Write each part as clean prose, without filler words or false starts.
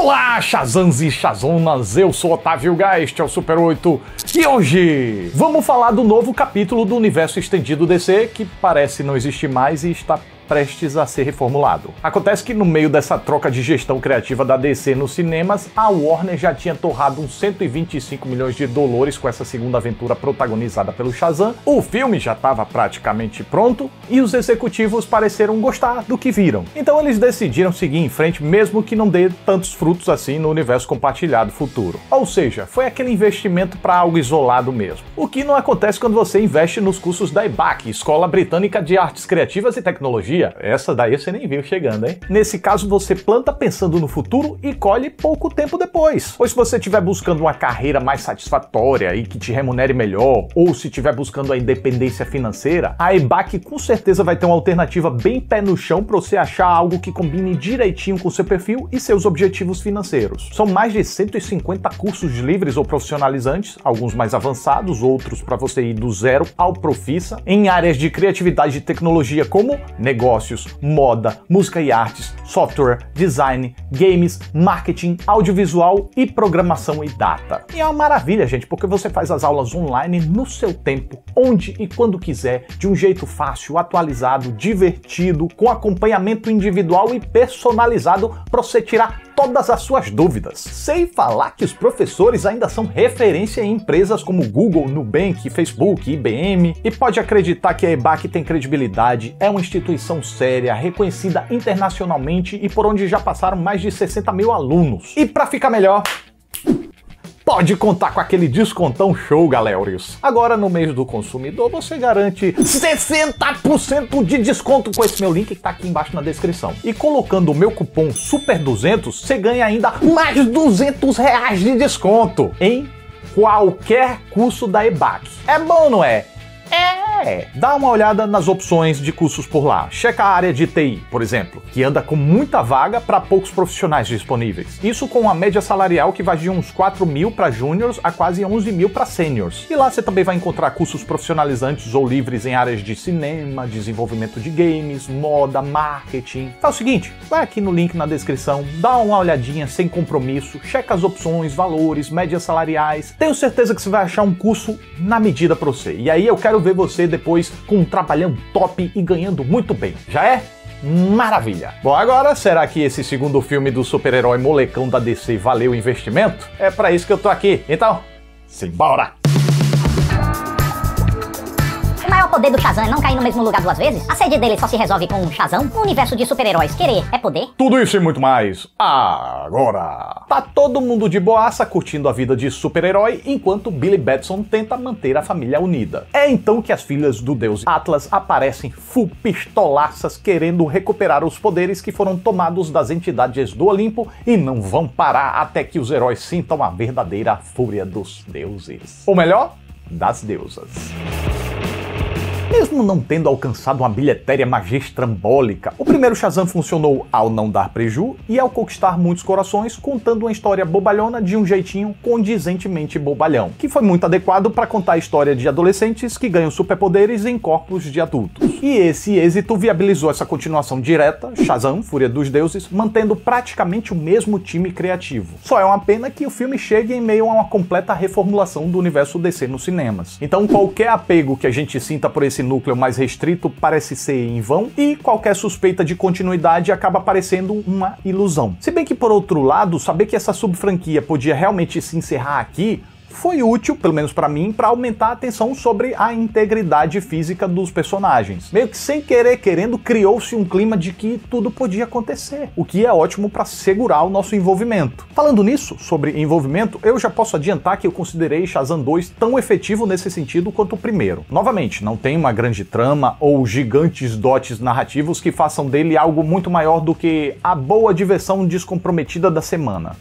Olá, Shazams e Shazonas, eu sou Otávio Gás, este é o Super 8 e hoje vamos falar do novo capítulo do universo estendido DC que parece não existir mais e está prestes a ser reformulado. Acontece que no meio dessa troca de gestão criativa da DC nos cinemas, a Warner já tinha torrado uns 125 milhões de dólares com essa segunda aventura protagonizada pelo Shazam, o filme já estava praticamente pronto e os executivos pareceram gostar do que viram. Então eles decidiram seguir em frente mesmo que não dê tantos frutos assim no universo compartilhado futuro. Ou seja, foi aquele investimento para algo isolado mesmo. O que não acontece quando você investe nos cursos da EBAC, Escola Britânica de Artes Criativas e Tecnologia. Essa daí você nem viu chegando, hein? Nesse caso, você planta pensando no futuro e colhe pouco tempo depois. Pois se você estiver buscando uma carreira mais satisfatória e que te remunere melhor, ou se estiver buscando a independência financeira, a EBAC com certeza vai ter uma alternativa bem pé no chão para você achar algo que combine direitinho com seu perfil e seus objetivos financeiros. São mais de 150 cursos livres ou profissionalizantes, alguns mais avançados, outros para você ir do zero ao Profissa, em áreas de criatividade e tecnologia como negócios, moda, música e artes, software, design, games, marketing, audiovisual e programação e data. E é uma maravilha, gente, porque você faz as aulas online no seu tempo, onde e quando quiser, de um jeito fácil, atualizado, divertido, com acompanhamento individual e personalizado para você tirar todas as suas dúvidas. Sem falar que os professores ainda são referência em empresas como Google, Nubank, Facebook, IBM, e pode acreditar que a EBAC tem credibilidade, é uma instituição séria, reconhecida internacionalmente e por onde já passaram mais de 60 mil alunos. E para ficar melhor, pode contar com aquele descontão show, galérios. Agora, no mês do consumidor, você garante 60% de desconto com esse meu link que tá aqui embaixo na descrição. E colocando o meu cupom SUPER200, você ganha ainda mais R$200 de desconto em qualquer curso da EBAC. É bom, não é? Dá uma olhada nas opções de cursos por lá. Checa a área de TI, por exemplo, que anda com muita vaga para poucos profissionais disponíveis. Isso com uma média salarial que vai de uns 4 mil para júniors a quase 11 mil para sêniors. E lá você também vai encontrar cursos profissionalizantes ou livres em áreas de cinema, desenvolvimento de games, moda, marketing. Faz o seguinte, vai aqui no link na descrição, dá uma olhadinha sem compromisso, checa as opções, valores, médias salariais. Tenho certeza que você vai achar um curso na medida para você. E aí eu quero ver você depois com um trabalhão top e ganhando muito bem. Já é? Maravilha! Bom, agora, será que esse segundo filme do super-herói molecão da DC valeu o investimento? É pra isso que eu tô aqui. Então, simbora! O maior poder do Shazam é não cair no mesmo lugar duas vezes? A sede dele só se resolve com um Shazam? No universo de super-heróis, querer é poder? Tudo isso e muito mais, agora! Tá todo mundo de boaça curtindo a vida de super-herói, enquanto Billy Batson tenta manter a família unida. É então que as filhas do deus Atlas aparecem full pistolaças querendo recuperar os poderes que foram tomados das entidades do Olimpo e não vão parar até que os heróis sintam a verdadeira fúria dos deuses. Ou melhor, das deusas. Mesmo não tendo alcançado uma bilheteria magistrambólica, o primeiro Shazam funcionou ao não dar preju e ao conquistar muitos corações, contando uma história bobalhona de um jeitinho condizentemente bobalhão, que foi muito adequado para contar a história de adolescentes que ganham superpoderes em corpos de adultos. E esse êxito viabilizou essa continuação direta, Shazam, Fúria dos Deuses, mantendo praticamente o mesmo time criativo. Só é uma pena que o filme chegue em meio a uma completa reformulação do universo DC nos cinemas. Então qualquer apego que a gente sinta por esse núcleo mais restrito parece ser em vão e qualquer suspeita de continuidade acaba parecendo uma ilusão. Se bem que, por outro lado, saber que essa subfranquia podia realmente se encerrar aqui foi útil, pelo menos pra mim, pra aumentar a atenção sobre a integridade física dos personagens. Meio que sem querer, querendo, criou-se um clima de que tudo podia acontecer, o que é ótimo pra segurar o nosso envolvimento. Falando nisso, sobre envolvimento, eu já posso adiantar que eu considerei Shazam 2 tão efetivo nesse sentido quanto o primeiro. Novamente, não tem uma grande trama ou gigantes dotes narrativos que façam dele algo muito maior do que a boa diversão descomprometida da semana.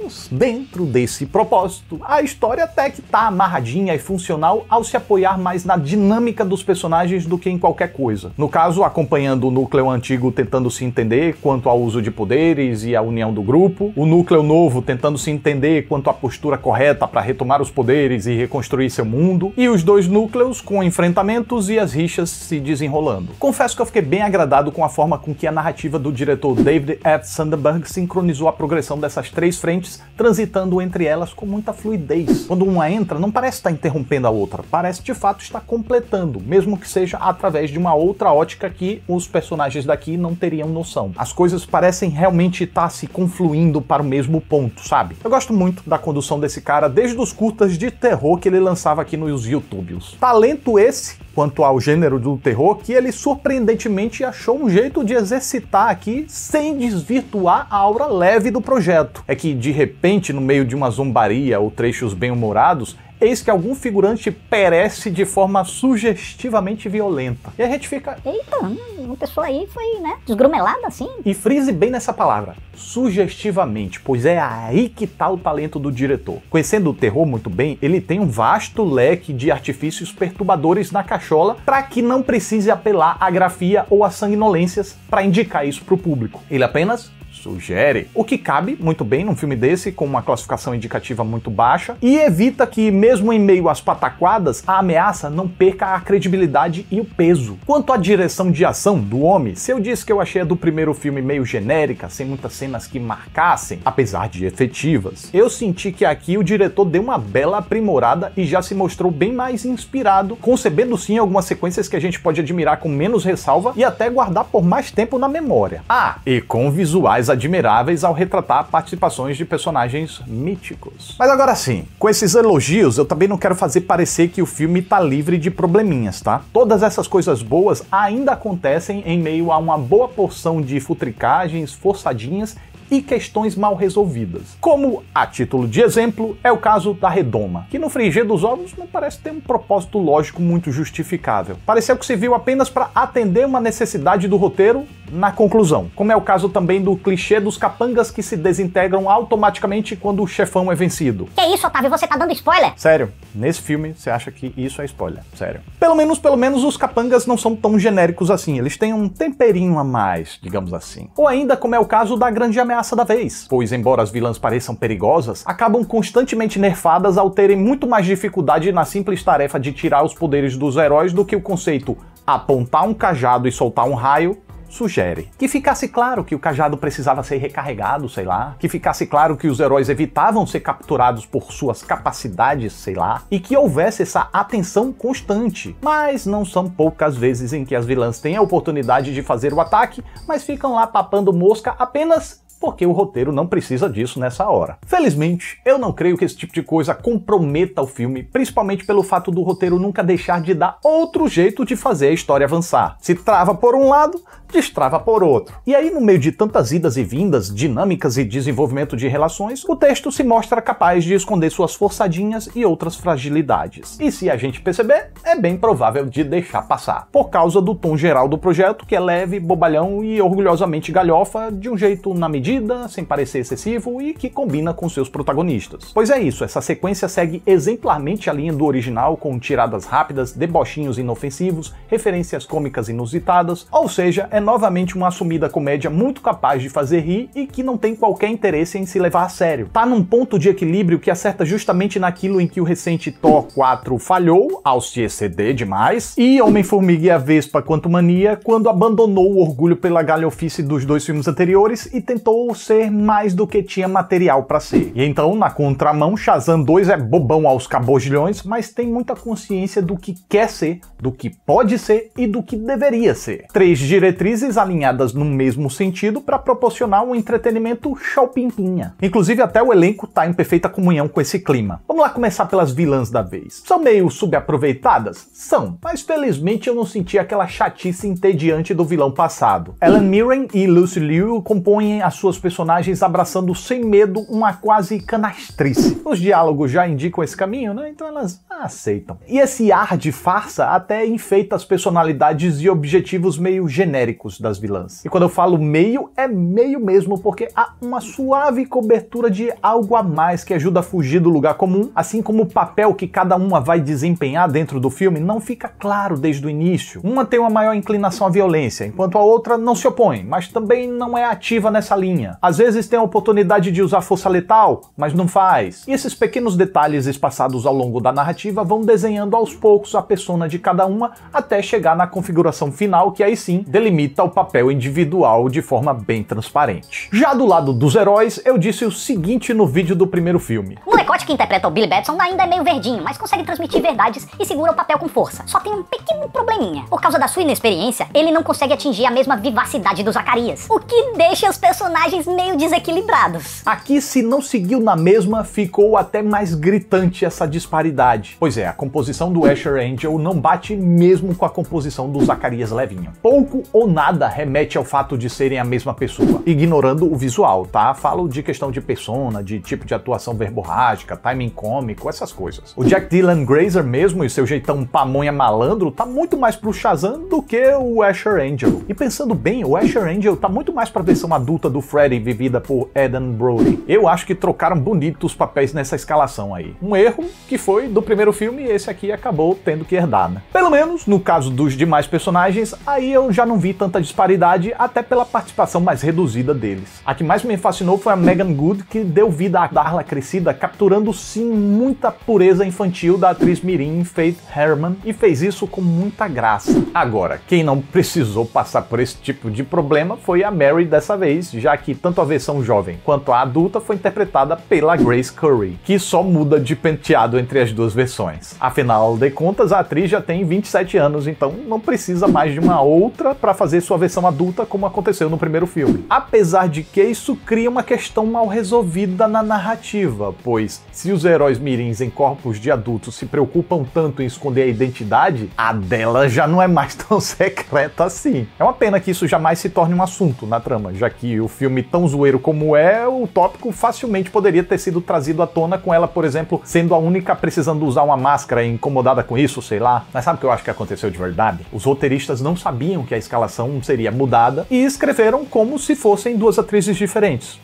Mas, dentro desse propósito, a história até que tá amarradinha e funcional ao se apoiar mais na dinâmica dos personagens do que em qualquer coisa. No caso, acompanhando o núcleo antigo tentando se entender quanto ao uso de poderes e a união do grupo, o núcleo novo tentando se entender quanto à postura correta para retomar os poderes e reconstruir seu mundo, e os dois núcleos com enfrentamentos e as rixas se desenrolando. Confesso que eu fiquei bem agradado com a forma com que a narrativa do diretor David F. Sandberg sincronizou a progressão dessas três frentes, transitando entre elas com muita fluidez. Quando uma entra, não parece estar interrompendo a outra, parece de fato estar completando, mesmo que seja através de uma outra ótica que os personagens daqui não teriam noção. As coisas parecem realmente estar se confluindo para o mesmo ponto, sabe? Eu gosto muito da condução desse cara desde os curtas de terror que ele lançava aqui nos YouTubes. Talento esse, quanto ao gênero do terror, que ele surpreendentemente achou um jeito de exercitar aqui sem desvirtuar a aura leve do projeto. É que, de repente, no meio de uma zombaria ou trechos bem-humorados, eis que algum figurante perece de forma sugestivamente violenta. E a gente fica... Eita, uma pessoa aí foi, né, desgrumelada assim. E frise bem nessa palavra, sugestivamente, pois é aí que tá o talento do diretor. Conhecendo o terror muito bem, ele tem um vasto leque de artifícios perturbadores na cachola para que não precise apelar à grafia ou a sanguinolências para indicar isso pro público. Ele apenas sugere, o que cabe muito bem num filme desse, com uma classificação indicativa muito baixa, e evita que, mesmo em meio às pataquadas, a ameaça não perca a credibilidade e o peso. Quanto à direção de ação do homem, se eu disse que eu achei a do primeiro filme meio genérica, sem muitas cenas que marcassem, apesar de efetivas, eu senti que aqui o diretor deu uma bela aprimorada e já se mostrou bem mais inspirado, concebendo sim algumas sequências que a gente pode admirar com menos ressalva e até guardar por mais tempo na memória. Ah, e com visuais admiráveis ao retratar participações de personagens míticos. Mas agora sim, com esses elogios, eu também não quero fazer parecer que o filme tá livre de probleminhas, tá? Todas essas coisas boas ainda acontecem em meio a uma boa porção de futricagens forçadinhas e questões mal resolvidas. Como, a título de exemplo, é o caso da redoma, que no frigir dos ovos não parece ter um propósito lógico muito justificável. Pareceu que se viu apenas para atender uma necessidade do roteiro na conclusão, como é o caso também do clichê dos capangas que se desintegram automaticamente quando o chefão é vencido. Que isso, Otávio? Você tá dando spoiler? Sério, nesse filme você acha que isso é spoiler, sério. Pelo menos os capangas não são tão genéricos assim, eles têm um temperinho a mais, digamos assim. Ou ainda como é o caso da grande ameaça da vez, pois embora as vilãs pareçam perigosas, acabam constantemente nerfadas ao terem muito mais dificuldade na simples tarefa de tirar os poderes dos heróis do que o conceito apontar um cajado e soltar um raio sugere. Que ficasse claro que o cajado precisava ser recarregado, sei lá. Que ficasse claro que os heróis evitavam ser capturados por suas capacidades, sei lá. E que houvesse essa atenção constante. Mas não são poucas vezes em que as vilãs têm a oportunidade de fazer o ataque, mas ficam lá papando mosca apenas porque o roteiro não precisa disso nessa hora. Felizmente, eu não creio que esse tipo de coisa comprometa o filme, principalmente pelo fato do roteiro nunca deixar de dar outro jeito de fazer a história avançar. Se trava por um lado, destrava por outro. E aí, no meio de tantas idas e vindas, dinâmicas e desenvolvimento de relações, o texto se mostra capaz de esconder suas forçadinhas e outras fragilidades. E se a gente perceber, é bem provável de deixar passar, por causa do tom geral do projeto, que é leve, bobalhão e orgulhosamente galhofa, de um jeito na medida, sem parecer excessivo e que combina com seus protagonistas. Pois é isso, essa sequência segue exemplarmente a linha do original, com tiradas rápidas, debochinhos inofensivos, referências cômicas inusitadas, ou seja, é novamente uma assumida comédia muito capaz de fazer rir e que não tem qualquer interesse em se levar a sério. Tá num ponto de equilíbrio que acerta justamente naquilo em que o recente Thor 4 falhou, ao se exceder demais, e Homem-Formiga e a Vespa Quantumania quando abandonou o orgulho pela galhofice dos dois filmes anteriores e tentou ser mais do que tinha material pra ser. E então, na contramão, Shazam 2 é bobão aos cabojilhões, mas tem muita consciência do que quer ser, do que pode ser e do que deveria ser. Três diretrizes alinhadas no mesmo sentido para proporcionar um entretenimento show-pimpinha. Inclusive, até o elenco tá em perfeita comunhão com esse clima. Vamos lá começar pelas vilãs da vez. São meio subaproveitadas? São, mas felizmente eu não senti aquela chatice entediante do vilão passado. Ellen Mirren e Lucy Liu compõem as suas suas personagens abraçando sem medo uma quase canastrice. Os diálogos já indicam esse caminho, né? Então elas aceitam. E esse ar de farsa até enfeita as personalidades e objetivos meio genéricos das vilãs. E quando eu falo meio, é meio mesmo, porque há uma suave cobertura de algo a mais que ajuda a fugir do lugar comum, assim como o papel que cada uma vai desempenhar dentro do filme não fica claro desde o início. Uma tem uma maior inclinação à violência, enquanto a outra não se opõe, mas também não é ativa nessa linha. Às vezes tem a oportunidade de usar força letal, mas não faz. E esses pequenos detalhes espaçados ao longo da narrativa vão desenhando aos poucos a persona de cada uma até chegar na configuração final, que aí sim delimita o papel individual de forma bem transparente. Já do lado dos heróis, eu disse o seguinte no vídeo do primeiro filme. O molecote que interpreta o Billy Batson ainda é meio verdinho, mas consegue transmitir verdades e segura o papel com força. Só tem um pequeno probleminha. Por causa da sua inexperiência, ele não consegue atingir a mesma vivacidade do Zacarias, o que deixa os personagens meio desequilibrados. Aqui, se não seguiu na mesma, ficou até mais gritante essa disparidade. Pois é, a composição do Asher Angel não bate mesmo com a composição do Zacarias Levinho. Pouco ou nada remete ao fato de serem a mesma pessoa, ignorando o visual, tá? Falo de questão de persona, de tipo de atuação verborrágica, timing cômico, essas coisas. O Jack Dylan Grazer mesmo e seu jeitão pamonha malandro tá muito mais pro Shazam do que o Asher Angel. E pensando bem, o Asher Angel tá muito mais pra versão adulta do Freddy vivida por Eden Brody. Eu acho que trocaram bonito os papéis nessa escalação aí. Um erro que foi do primeiro filme e esse aqui acabou tendo que herdar, né? Pelo menos, no caso dos demais personagens, aí eu já não vi tanta disparidade, até pela participação mais reduzida deles. A que mais me fascinou foi a Meagan Good, que deu vida à Darla crescida, capturando sim muita pureza infantil da atriz mirim Faith Herman, e fez isso com muita graça. Agora, quem não precisou passar por esse tipo de problema foi a Mary dessa vez, já que tanto a versão jovem quanto a adulta foi interpretada pela Grace Curry, que só muda de penteado entre as duas versões. Afinal de contas, a atriz já tem 27 anos, então não precisa mais de uma outra para fazer sua versão adulta, como aconteceu no primeiro filme. Apesar de que isso cria uma questão mal resolvida na narrativa, pois se os heróis mirins em corpos de adultos se preocupam tanto em esconder a identidade, a dela já não é mais tão secreta assim. É uma pena que isso jamais se torne um assunto na trama, já que o filme tão zoeiro como é, o tópico facilmente poderia ter sido trazido à tona com ela, por exemplo, sendo a única precisando usar uma máscara e incomodada com isso, sei lá. Mas sabe o que eu acho que aconteceu de verdade? Os roteiristas não sabiam que a escalação seria mudada e escreveram como se fossem duas atrizes diferentes,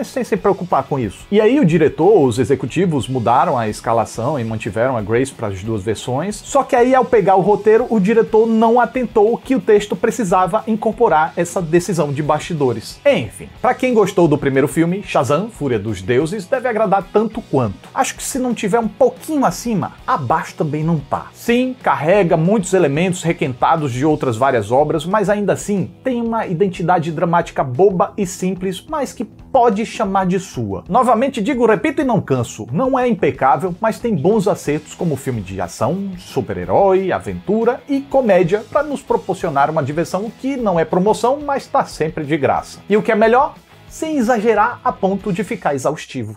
sem se preocupar com isso. E aí o diretor, os executivos mudaram a escalação e mantiveram a Grace para as duas versões, só que aí ao pegar o roteiro, o diretor não atentou que o texto precisava incorporar essa decisão de bastidores. Enfim, para quem gostou do primeiro filme, Shazam, Fúria dos Deuses, deve agradar tanto quanto. Acho que se não tiver um pouquinho acima, abaixo também não tá. Sim, carrega muitos elementos requentados de outras várias obras, mas ainda assim tem uma identidade dramática boba e simples, mas que pode chamar de sua. Novamente digo, repito e não canso, não é impecável, mas tem bons acertos como filme de ação, super-herói, aventura e comédia para nos proporcionar uma diversão que não é promoção, mas está sempre de graça. E o que é melhor? Sem exagerar a ponto de ficar exaustivo.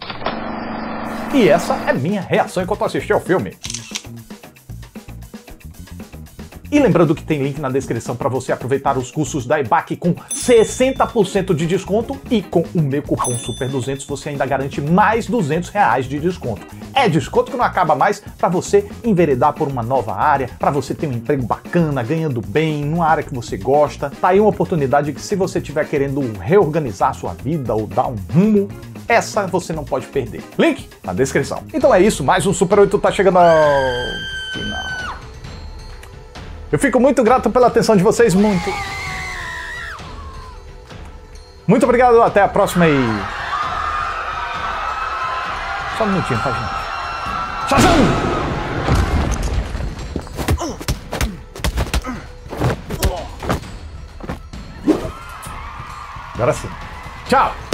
E essa é minha reação enquanto assisti ao filme. E lembrando que tem link na descrição para você aproveitar os cursos da EBAC com 60% de desconto e com o meu cupom SUPER200 você ainda garante mais R$200 de desconto. É desconto que não acaba mais para você enveredar por uma nova área, para você ter um emprego bacana, ganhando bem, numa área que você gosta. Tá aí uma oportunidade que se você estiver querendo reorganizar a sua vida ou dar um rumo, essa você não pode perder. Link na descrição. Então é isso, mais um Super 8 tá chegando ao final. Eu fico muito grato pela atenção de vocês, muito obrigado, até a próxima e... Só um minutinho, tá, gente? Shazam! Agora sim. Tchau!